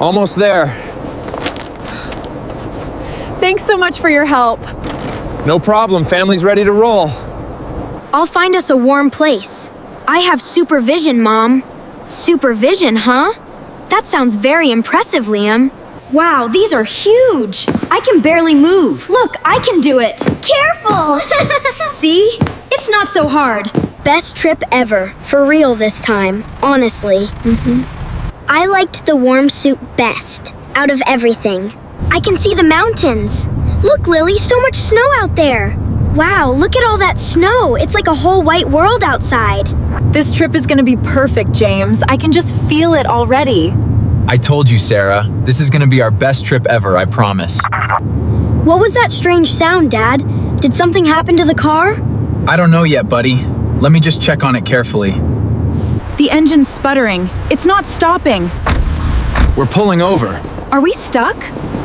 Almost there. Thanks so much for your help. No problem, family's ready to roll. I'll find us a warm place. I have supervision, Mom. Supervision, huh? That sounds very impressive, Liam. Wow, these are huge. I can barely move. Look, I can do it. Careful! See? It's not so hard. Best trip ever. For real this time. Honestly. I liked the warm suit best, out of everything. I can see the mountains. Look, Lily, so much snow out there. Wow, look at all that snow. It's like a whole white world outside. This trip is gonna be perfect, James. I can just feel it already. I told you, Sarah. This is gonna be our best trip ever, I promise. What was that strange sound, Dad? Did something happen to the car? I don't know yet, buddy. Let me just check on it carefully. The engine's sputtering. It's not stopping. We're pulling over. Are we stuck?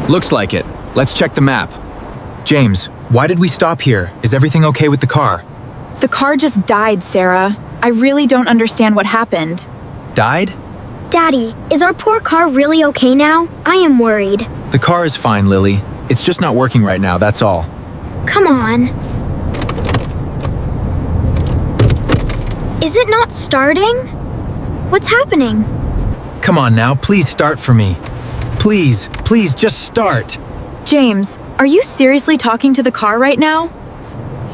Looks like it. Let's check the map. James, why did we stop here? Is everything okay with the car? The car just died, Sarah. I really don't understand what happened. Died? Daddy, is our poor car really okay now? I am worried. The car is fine, Lily. It's just not working right now, that's all. Come on. Is it not starting? What's happening? Come on now, please start for me. Please, please just start. James, are you seriously talking to the car right now?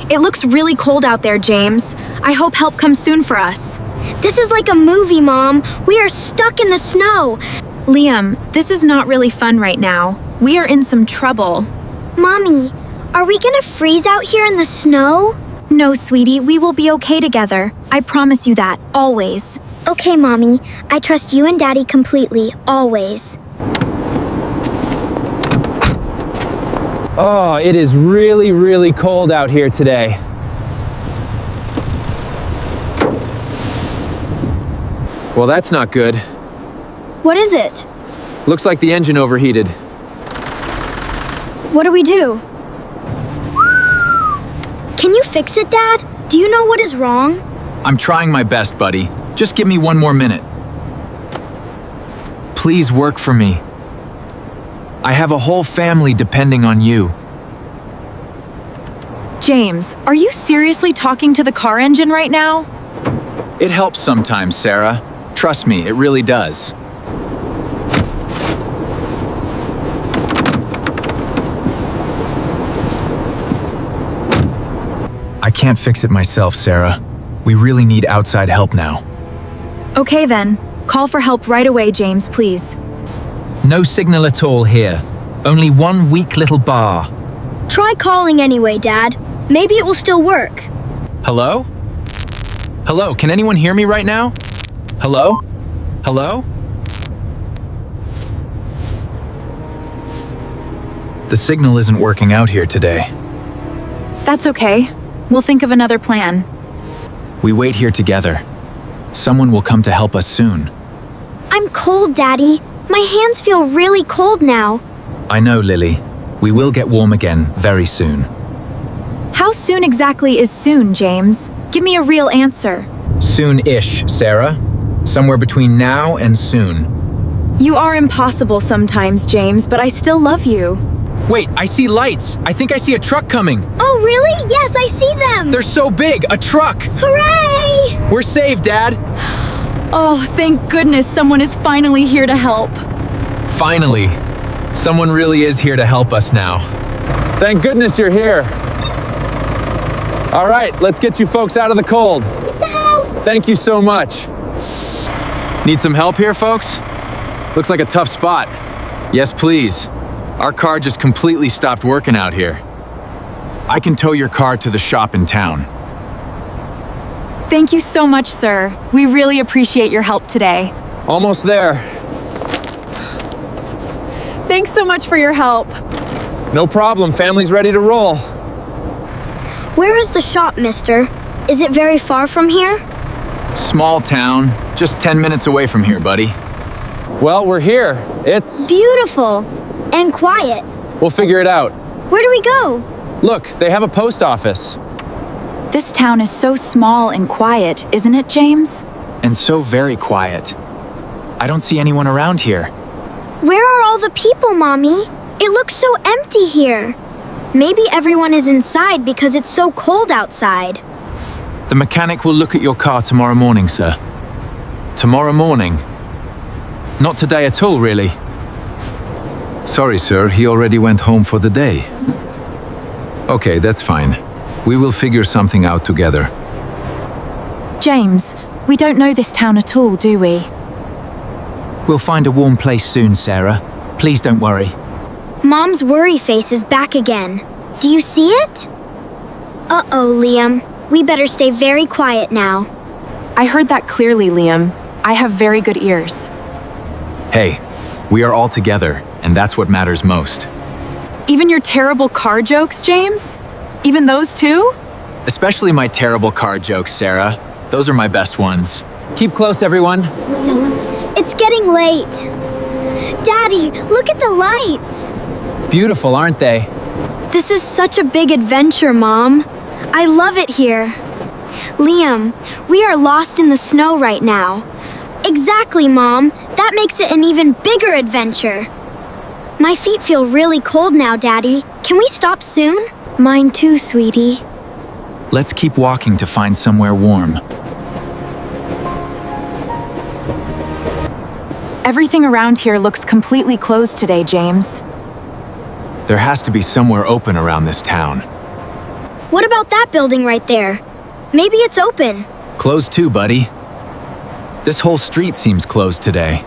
It looks really cold out there, James. I hope help comes soon for us. This is like a movie, Mom. We are stuck in the snow. Liam, this is not really fun right now. We are in some trouble. Mommy, are we gonna freeze out here in the snow? No, sweetie, we will be okay together. I promise you that, always. Okay, Mommy. I trust you and Daddy completely, always. Oh, it is really, really cold out here today. Well, that's not good. What is it? Looks like the engine overheated. What do we do? Can you fix it, Dad? Do you know what is wrong? I'm trying my best, buddy. Just give me one more minute. Please work for me. I have a whole family depending on you. James, are you seriously talking to the car engine right now? It helps sometimes, Sarah. Trust me, it really does. I can't fix it myself, Sarah. We really need outside help now. Okay then. Call for help right away, James, please. No signal at all here. Only one weak little bar. Try calling anyway, Dad. Maybe it will still work. Hello? Hello, can anyone hear me right now? Hello? Hello? The signal isn't working out here today. That's okay. We'll think of another plan. We wait here together. Someone will come to help us soon. I'm cold, Daddy. My hands feel really cold now. I know, Lily. We will get warm again very soon. How soon exactly is soon, James? Give me a real answer. Soon-ish, Sarah. Somewhere between now and soon. You are impossible sometimes, James, but I still love you. Wait, I see lights. I think I see a truck coming. Oh, really? Yes, I see them! They're so big, a truck! Hooray! We're saved, Dad! Oh, thank goodness someone is finally here to help. Finally. Someone really is here to help us now. Thank goodness you're here. All right, let's get you folks out of the cold. Thank you so much. Need some help here, folks? Looks like a tough spot. Yes, please. Our car just completely stopped working out here. I can tow your car to the shop in town. Thank you so much, sir. We really appreciate your help today. Almost there. Thanks so much for your help. No problem, family's ready to roll. Where is the shop, mister? Is it very far from here? Small town, just 10 minutes away from here, buddy. Well, we're here. It's... Beautiful. And quiet. We'll figure it out. Where do we go? Look, they have a post office. This town is so small and quiet, isn't it, James? And so very quiet. I don't see anyone around here. Where are all the people, Mommy? It looks so empty here. Maybe everyone is inside because it's so cold outside. The mechanic will look at your car tomorrow morning, sir. Tomorrow morning? Not today at all, really. Sorry, sir, he already went home for the day. Okay, that's fine. We will figure something out together. James, we don't know this town at all, do we? We'll find a warm place soon, Sarah. Please don't worry. Mom's worry face is back again. Do you see it? Uh-oh, Liam. We better stay very quiet now. I heard that clearly, Liam. I have very good ears. Hey, we are all together, and that's what matters most. Even your terrible car jokes, James? Even those too? Especially my terrible car jokes, Sarah. Those are my best ones. Keep close, everyone. It's getting late. Daddy, look at the lights. Beautiful, aren't they? This is such a big adventure, Mom. I love it here. Liam, we are lost in the snow right now. Exactly, Mom. That makes it an even bigger adventure. My feet feel really cold now, Daddy. Can we stop soon? Mine too, sweetie. Let's keep walking to find somewhere warm. Everything around here looks completely closed today, James. There has to be somewhere open around this town. What about that building right there? Maybe it's open. Closed too, buddy. This whole street seems closed today.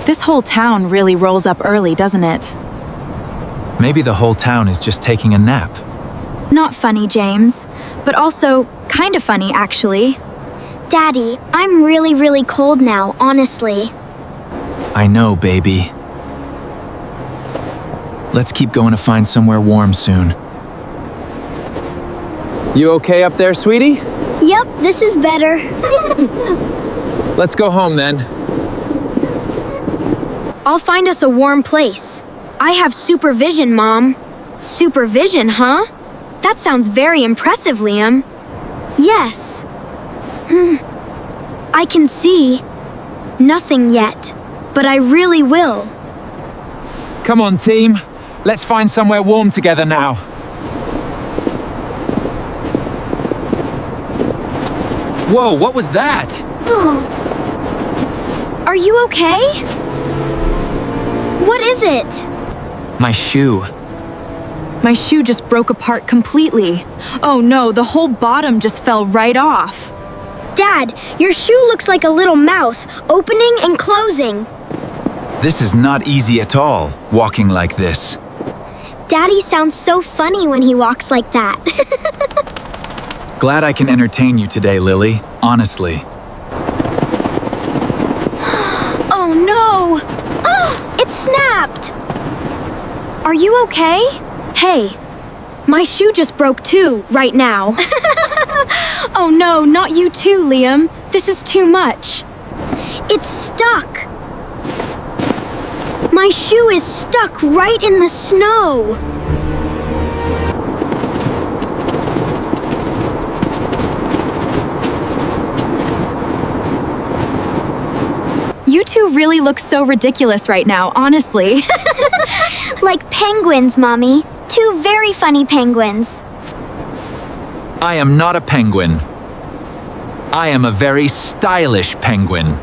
This whole town really rolls up early, doesn't it? Maybe the whole town is just taking a nap. Not funny, James, but also kind of funny, actually. Daddy, I'm really cold now, honestly. I know, baby. Let's keep going to find somewhere warm soon. You okay up there, sweetie? Yep, this is better. Let's go home then. I'll find us a warm place. I have supervision, Mom. Supervision, huh? That sounds very impressive, Liam. Yes. I can see. Nothing yet, but I really will. Come on, team. Let's find somewhere warm together now. Whoa, what was that? Are you okay? What is it? My shoe. My shoe just broke apart completely. Oh no, the whole bottom just fell right off. Dad, your shoe looks like a little mouth, opening and closing. This is not easy at all, walking like this. Daddy sounds so funny when he walks like that. Glad I can entertain you today, Lily. Honestly. Oh no! Oh, it snapped! Are you okay? Hey, my shoe just broke too, right now. Oh no, not you too, Liam. This is too much. It's stuck. My shoe is stuck right in the snow. You two really look so ridiculous right now, honestly. Like penguins, Mommy. Two very funny penguins. I am not a penguin. I am a very stylish penguin.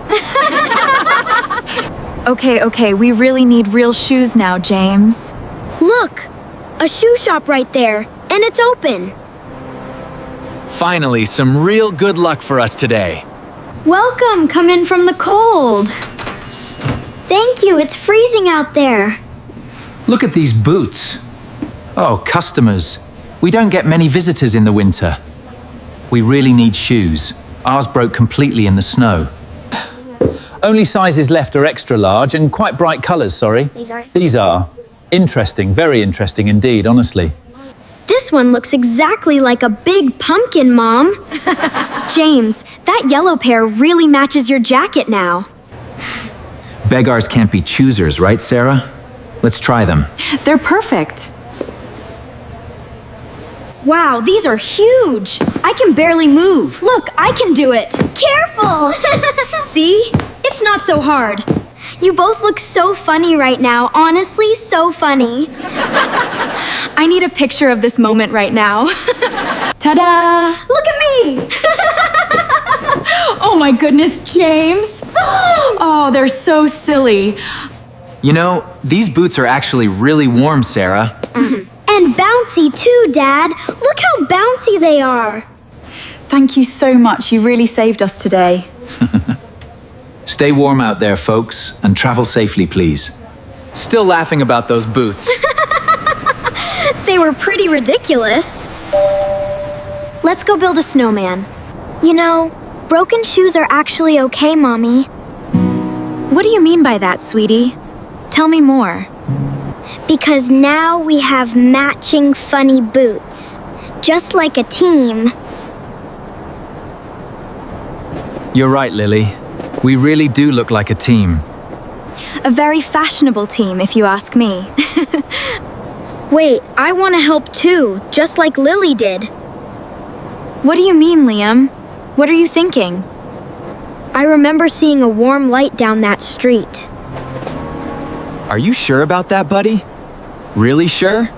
Okay, we really need real shoes now, James. Look, a shoe shop right there, and it's open. Finally, some real good luck for us today. Welcome, come in from the cold. Thank you, it's freezing out there. Look at these boots. Oh, customers. We don't get many visitors in the winter. We really need shoes. Ours broke completely in the snow. Only sizes left are extra large and quite bright colors, sorry. These are. Interesting, very interesting indeed, honestly. This one looks exactly like a big pumpkin, Mom. James, that yellow pair really matches your jacket now. Beggars can't be choosers, right, Sarah? Let's try them. They're perfect. Wow, these are huge. I can barely move. Look, I can do it. Careful! See? It's not so hard. You both look so funny right now. Honestly, so funny. I need a picture of this moment right now. Ta-da! Look at me! Oh my goodness, James. Oh, they're so silly. You know, these boots are actually really warm, Sarah. And bouncy too, Dad. Look how bouncy they are. Thank you so much. You really saved us today. Stay warm out there, folks, and travel safely, please. Still laughing about those boots. They were pretty ridiculous. Let's go build a snowman. You know, broken shoes are actually okay, Mommy. What do you mean by that, sweetie? Tell me more. Because now we have matching funny boots. Just like a team. You're right, Lily. We really do look like a team. A very fashionable team, if you ask me. Wait, I want to help too, just like Lily did. What do you mean, Liam? What are you thinking? I remember seeing a warm light down that street. Are you sure about that, buddy? Really sure?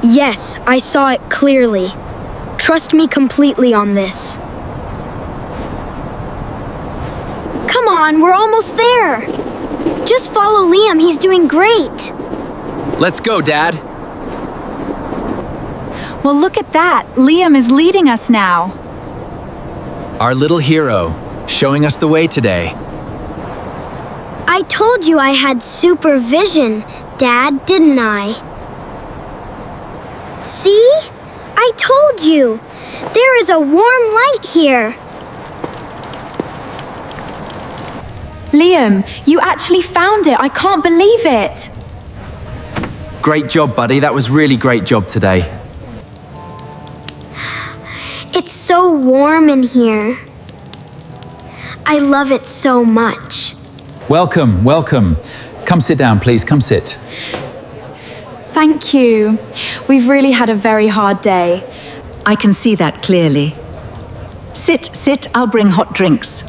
Yes, I saw it clearly. Trust me completely on this. Come on, we're almost there. Just follow Liam, he's doing great. Let's go, Dad. Well, look at that. Liam is leading us now. Our little hero, showing us the way today. I told you I had supervision, Dad, didn't I? See? I told you. There is a warm light here. Liam, you actually found it. I can't believe it. Great job, buddy. That was really great job today. It's so warm in here. I love it so much. Welcome, welcome. Come sit down, please. Come sit. Thank you. We've really had a very hard day. I can see that clearly. Sit, I'll bring hot drinks.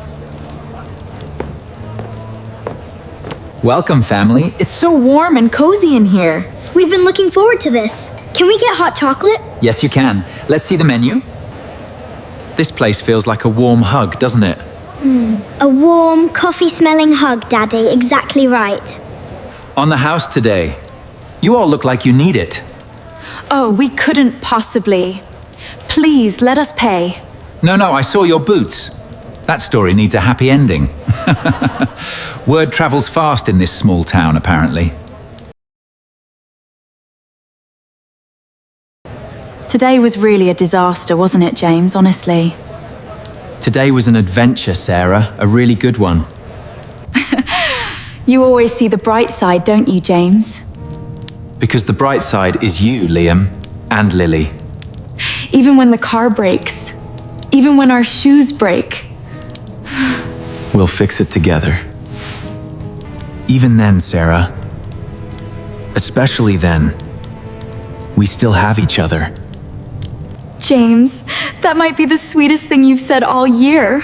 Welcome, family. It's so warm and cozy in here. We've been looking forward to this. Can we get hot chocolate? Yes, you can. Let's see the menu. This place feels like a warm hug, doesn't it? A warm, coffee-smelling hug, Daddy. Exactly right. On the house today. You all look like you need it. Oh, we couldn't possibly. Please, let us pay. No, I saw your boots. That story needs a happy ending. Word travels fast in this small town, apparently. Today was really a disaster, wasn't it, James? Honestly. Today was an adventure, Sarah. A really good one. You always see the bright side, don't you, James? Because the bright side is you, Liam, and Lily. Even when the car breaks. Even when our shoes break. We'll fix it together. Even then, Sarah. Especially then. We still have each other. James, that might be the sweetest thing you've said all year.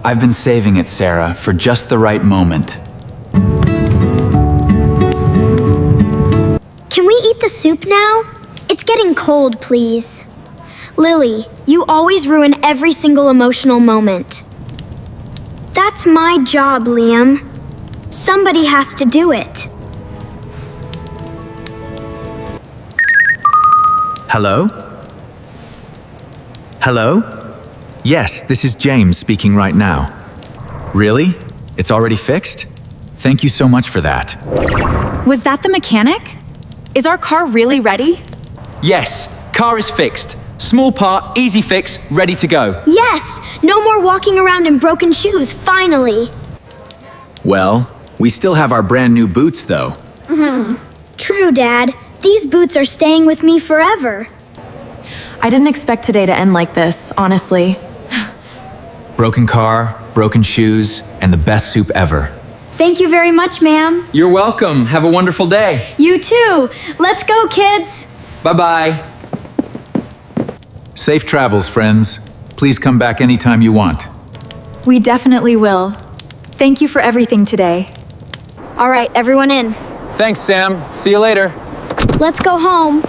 I've been saving it, Sarah, for just the right moment. Can we eat the soup now? It's getting cold, please. Lily, you always ruin every single emotional moment. That's my job, Liam. Somebody has to do it. Hello? Hello? Yes, this is James speaking right now. Really? It's already fixed? Thank you so much for that. Was that the mechanic? Is our car really ready? Yes, car is fixed. Small part, easy fix, ready to go. Yes! No more walking around in broken shoes, finally! Well, we still have our brand new boots, though. True, Dad. These boots are staying with me forever. I didn't expect today to end like this, honestly. Broken car, broken shoes, and the best soup ever. Thank you very much, ma'am. You're welcome. Have a wonderful day. You too. Let's go, kids. Bye-bye. Safe travels, friends. Please come back anytime you want. We definitely will. Thank you for everything today. All right, everyone in. Thanks, Sam. See you later. Let's go home.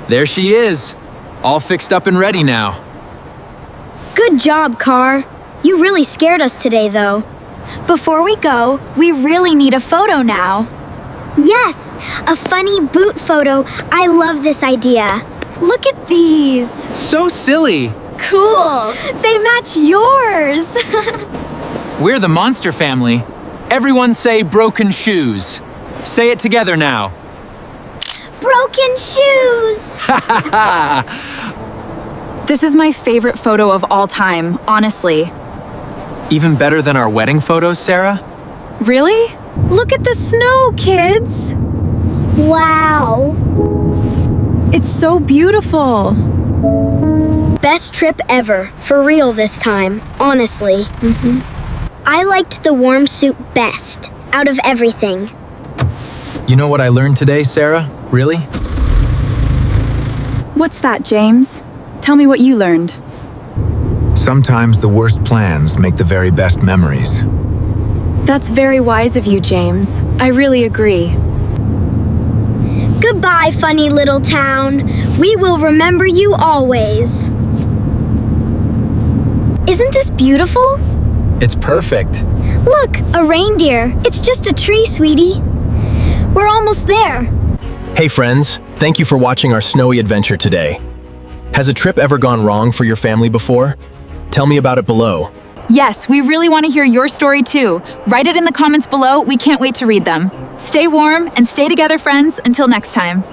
There she is. All fixed up and ready now. Good job, Car. You really scared us today, though. Before we go, we really need a photo now. Yes, a funny boot photo. I love this idea. Look at these. So silly. Cool. They match yours. We're the Monster Family. Everyone say broken shoes. Say it together now. Broken shoes! This is my favorite photo of all time, honestly. Even better than our wedding photos, Sarah? Really? Look at the snow, kids. Wow. It's so beautiful. Best trip ever. For real this time. Honestly. I liked the warm soup best, out of everything. You know what I learned today, Sarah? Really? What's that, James? Tell me what you learned. Sometimes the worst plans make the very best memories. That's very wise of you, James. I really agree. Goodbye, funny little town. We will remember you always. Isn't this beautiful? It's perfect. Look, a reindeer. It's just a tree, sweetie. We're almost there. Hey friends, thank you for watching our snowy adventure today. Has a trip ever gone wrong for your family before? Tell me about it below. Yes, we really want to hear your story too. Write it in the comments below. We can't wait to read them. Stay warm and stay together, friends. Until next time.